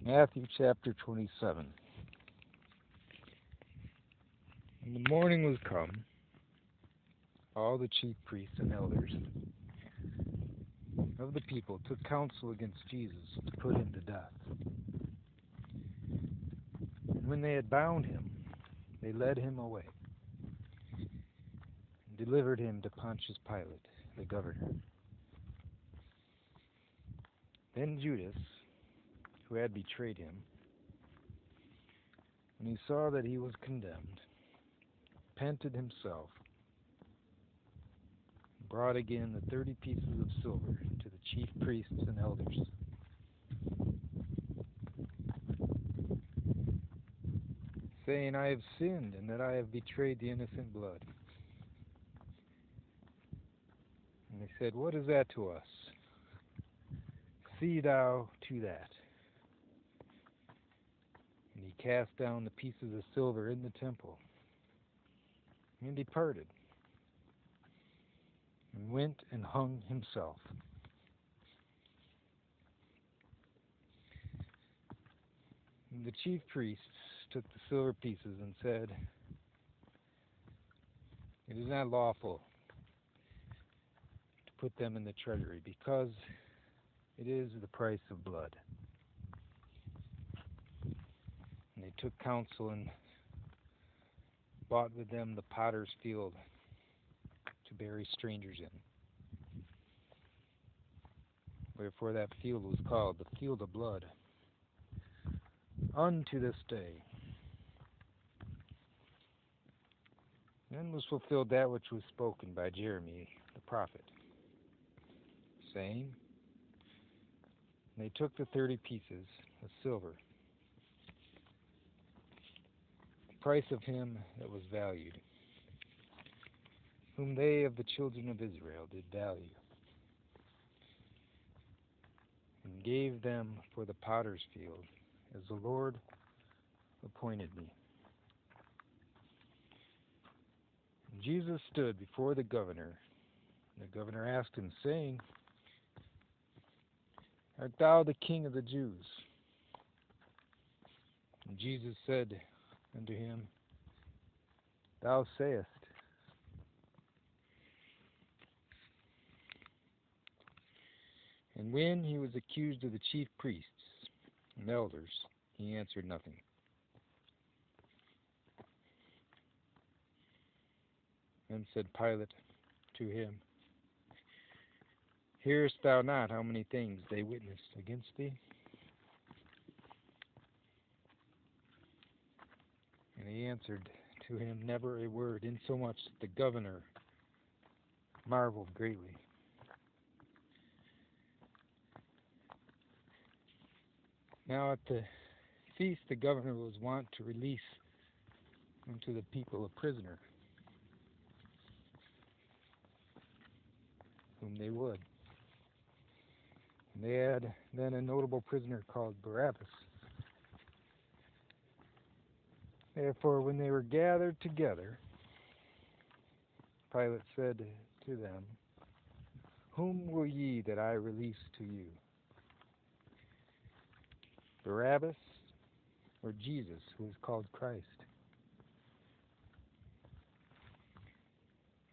Matthew chapter 27. When the morning was come, all the chief priests and elders of the people took counsel against Jesus to put him to death. And when they had bound him, they led him away and delivered him to Pontius Pilate, the governor. Then Judas, who had betrayed him, when he saw that he was condemned, repented himself, and brought again the 30 pieces of silver to the chief priests and elders, saying, I have sinned, and that I have betrayed the innocent blood. And they said, What is that to us? See thou to that. And he cast down the pieces of silver in the temple, and departed, and went and hung himself. And the chief priests took the silver pieces and said, It is not lawful to put them in the treasury, because it is the price of blood. And they took counsel and bought with them the potter's field to bury strangers in. Wherefore that field was called the field of blood unto this day. Then was fulfilled that which was spoken by Jeremy the prophet, saying, And they took the 30 pieces of silver, the price of him that was valued, whom they of the children of Israel did value, and gave them for the potter's field, as the Lord appointed me. And Jesus stood before the governor, and the governor asked him, saying, Art thou the king of the Jews? And Jesus said unto him, Thou sayest. And when he was accused of the chief priests and elders, he answered nothing. Then said Pilate to him, Hearest thou not how many things they witnessed against thee? And he answered to him never a word, insomuch that the governor marveled greatly. Now at the feast the governor was wont to release unto the people a prisoner, whom they would. And they had then a notable prisoner called Barabbas. Therefore, when they were gathered together, Pilate said to them, Whom will ye that I release to you? Barabbas or Jesus, who is called Christ?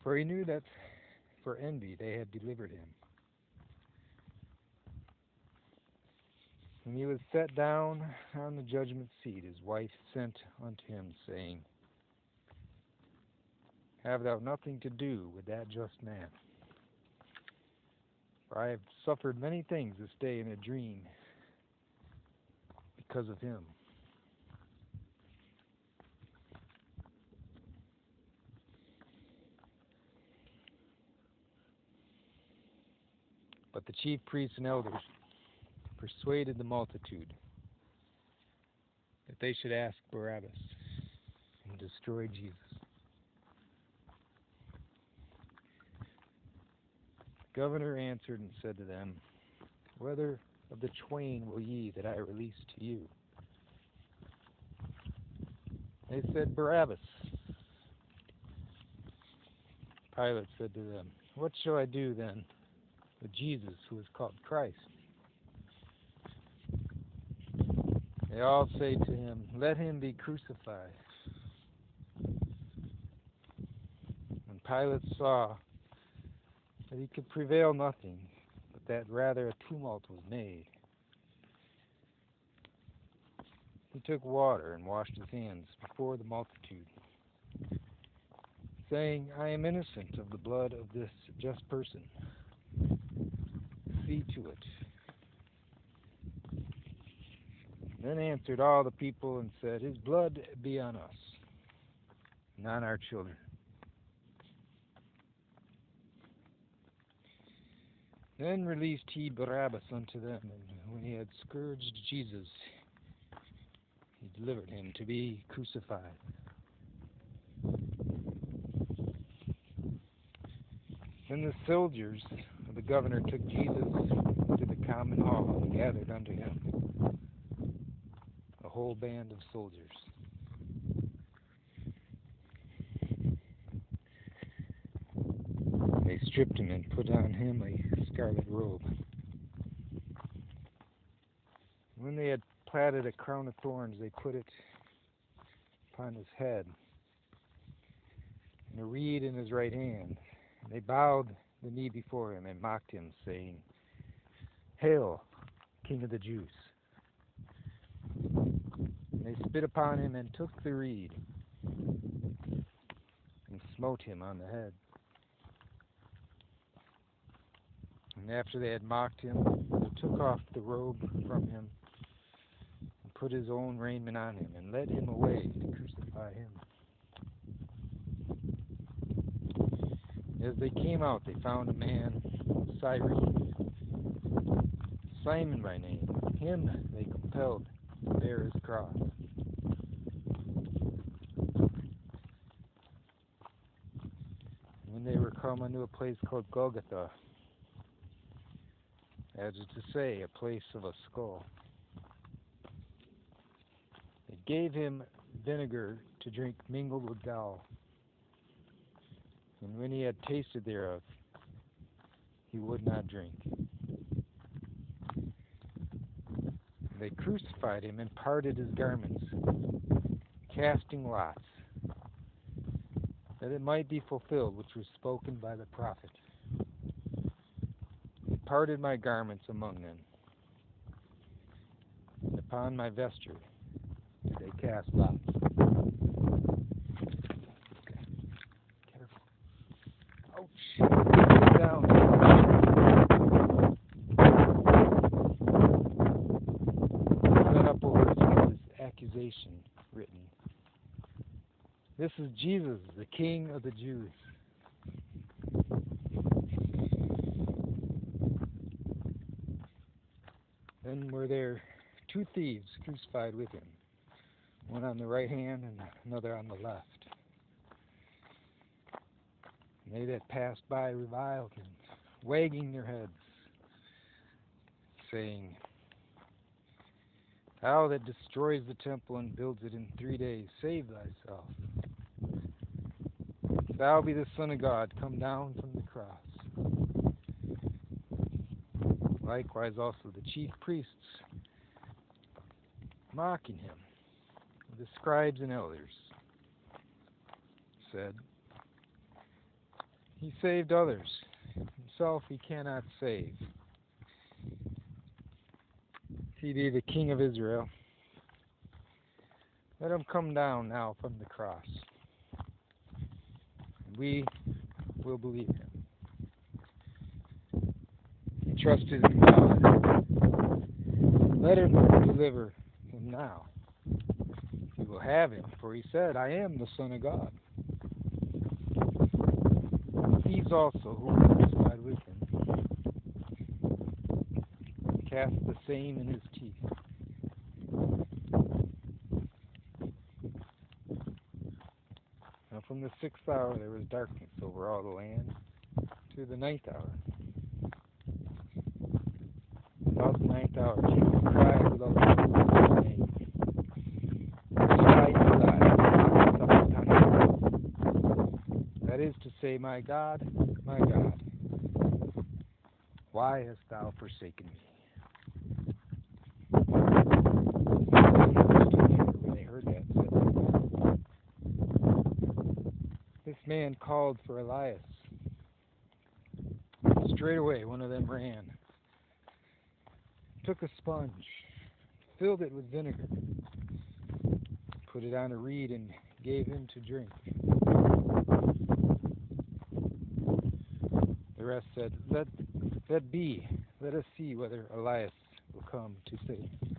For he knew that for envy they had delivered him. When he was set down on the judgment seat, his wife sent unto him, saying, Have thou nothing to do with that just man. For I have suffered many things this day in a dream because of him. But the chief priests and elders persuaded the multitude that they should ask Barabbas and destroy Jesus. The governor answered and said to them, Whether of the twain will ye that I release to you? They said, Barabbas. Pilate said to them, What shall I do then with Jesus, who is called Christ? They all say to him, "Let him be crucified." When Pilate saw that he could prevail nothing, but that rather a tumult was made, he took water and washed his hands before the multitude, saying, "I am innocent of the blood of this just person. See to it." Then answered all the people and said, "His blood be on us, and on our children." Then released he Barabbas unto them, and when he had scourged Jesus, he delivered him to be crucified. Then the soldiers of the governor took Jesus to the common hall and gathered unto him a whole band of soldiers. They stripped him and put on him a scarlet robe. When they had platted a crown of thorns, they put it upon his head, and a reed in his right hand. And they bowed the knee before him and mocked him, saying, "Hail, King of the Jews!" And they spit upon him and took the reed and smote him on the head. And after they had mocked him, they took off the robe from him and put his own raiment on him and led him away to crucify him. As they came out, they found a man, Cyrene, Simon by name. Him they compelled to bear his cross. When they were come unto a place called Golgotha, as is to say, a place of a skull, they gave him vinegar to drink mingled with gall. And when he had tasted thereof, he would not drink. They crucified him and parted his garments, casting lots, that it might be fulfilled which was spoken by the prophet. They parted my garments among them, and upon my vesture did they cast lots. Okay. Careful. Ouch. Sit down. Set up over this accusation written. This is Jesus, the King of the Jews. Then were there two thieves crucified with him, one on the right hand and another on the left. And they that passed by reviled him, wagging their heads, saying, "Thou that destroys the temple and builds it in 3 days, save thyself. If thou be the Son of God, come down from the cross." Likewise also the chief priests, mocking him, the scribes and elders, said, "He saved others, himself he cannot save. If he be the King of Israel, let him come down now from the cross, and we will believe him. He trusted in God. Let him deliver him now. We will have him, for he said, I am the Son of God." Thieves also, who were crucified with him, cast the same in his teeth. Now from the 6th hour there was darkness over all the land to the 9th hour. About the 9th hour Jesus cried with a loud voice, saying, Eli, Eli, Sabachthani. That is to say, my God, why hast thou forsaken me? man called for Elias. Straightway one of them ran, took a sponge, filled it with vinegar, put it on a reed, and gave him to drink. The rest said, Let be. Let us see whether Elias will come to save.